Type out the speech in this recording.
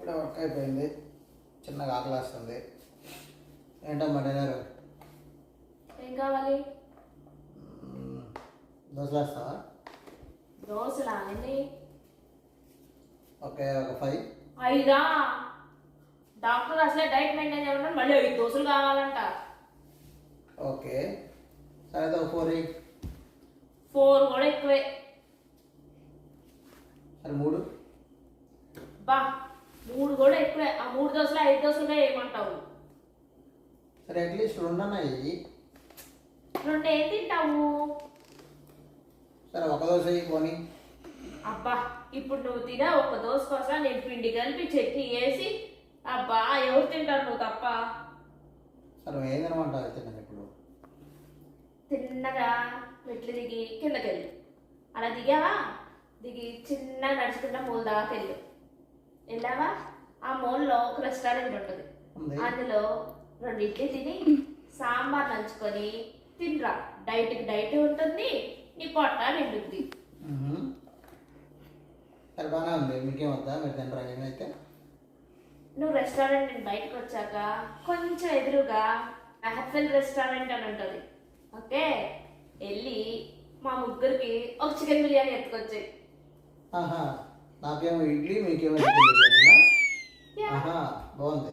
ఇప్పుడే వర్క్ అయిపోయింది. చిన్నగా ఆకలి వస్తుంది. ఏంటమ్మా డిన్నర్? ఏం కావాలి? దోశలు వేస్తావా? దోశలా అండి? ఓకే, ఒక 5. 5? డాక్టర్ అసలే డైట్ మెయింటైన్ చేయమన్నారు, మళ్ళీ 5 దోశలు కావాలంట. ఓకే, సరే అయితే ఒక 4 ఎయ్. 4 కూడా ఎక్కువే. సరే 3. బా 3 కూడా ఎక్కువే. ఆ 3 దోశలు 5 దోశలుగా వేయమంటావు? సరే అట్లీస్ట్ 2 అన్నా వెయ్యి. 2 ఏం తింటావు? సరే ఒక దోశ వెయ్యి పోనీ. అబ్బా ఇప్పుడు నువ్వు తినే ఒక దోశ కోసం నేను పిండి కలిపి చట్నీ వేసి, అబ్బా ఎవరు తింటారు నువ్వు తప్ప? సరే ఏం తినమంటావు అయితే నేను ఇప్పుడు? తిన్నగా మెట్లు దిగి కిందకెళ్ళు. అలా దిగావా? దిగి చిన్నగా నడుచుకుంటా మూల దాకా వెళ్ళు. వెళ్ళావా? ఆ మూలలో ఒక రెస్టారెంట్ ఉంటుంది. అందులో 2 ఇడ్లీ తిని సాంబార్ నంచుకొని తినరా. డైట్కి డైట్ ఉంటుంది, నీ పొట్ట నిండుద్ది. సరే బాగానే ఉంది. మీకేమొద్దా? మీరు తినరా ఏమైతే? నువ్వు రెస్టారెంట్ నుంచి బయటకు వచ్చాక కొంచెం ఎదురుగా యాపిల్ రెస్టారెంట్ అని ఉంటుంది. ఓకే, వెళ్ళి మా ముగ్గురికి ఒక చికెన్ బిర్యానీ ఎత్తుకొచ్చాయి. నాకేమో ఇడ్లీ, మీకేమో చికెన్ బిర్యానీనా? బాగుంది.